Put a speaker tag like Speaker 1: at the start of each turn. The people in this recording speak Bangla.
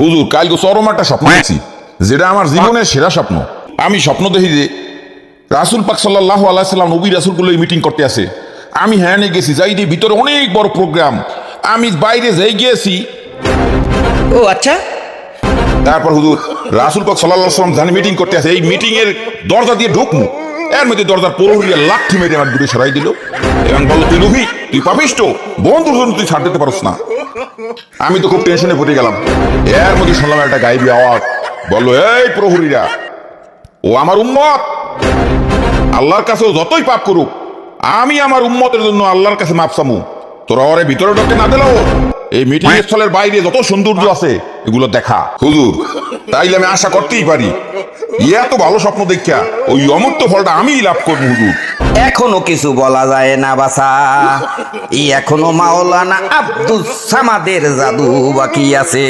Speaker 1: হুজুর কালকে চরম একটা স্বপ্ন দেখছি, যেটা আমার জীবনের সেরা স্বপ্ন। আমি স্বপ্ন দেখি যে রাসূল পাক সাল্লাল্লাহু আলাইহি সাল্লাম নবী রাসূলগুলো মিটিং করতে আসে। আমি হ্যাঁ গেছি, যাই দিয়ে ভিতরে অনেক বড় প্রোগ্রাম। আমি বাইরে যাই গিয়েছি।
Speaker 2: ও আচ্ছা।
Speaker 1: তারপর হুজুর রাসূল পাক সাল্লাল্লাহু আলাইহি সাল্লাম জানি মিটিং করতে আসে, এই মিটিং এর দরজা দিয়ে ঢুকমু, এর মধ্যে দরজার প্রহরীরা লাঠি মেরে আমার দূরে সরাই দিল এবং বলল, তুই নবী, তুই পাপিষ্ঠ, বন্ধুর জন্য তুই ছাড় দিতে পারস না। আমি তো খুব টেনশনে পড়ে গেলাম। এর মধ্যে শুনলাম একটা গায়েবী আওয়াজ, বললো, এই প্রহরীরা, ও আমার উম্মত, আল্লাহর কাছেও যতই পাপ করুক, আমি আমার উম্মতের জন্য আল্লাহর কাছে মাপ চামু। তোরা ওরে ভিতরে ঢুকতে না দিলেও এই মিটিং স্থলের বাইরে যত সৌন্দর্য আছে এগুলো দেখা। হুজুর তাইলে আমি আশা করতেই পারি এত ভালো স্বপ্ন দেখা ওই অমূর্ত ফলটা আমিই লাভ করবো। হুজুর
Speaker 2: এখনো কিছু বলা যায় না বাসা, এখনো মাওলানা আব্দুস সামাদের জাদু বাকি আছে।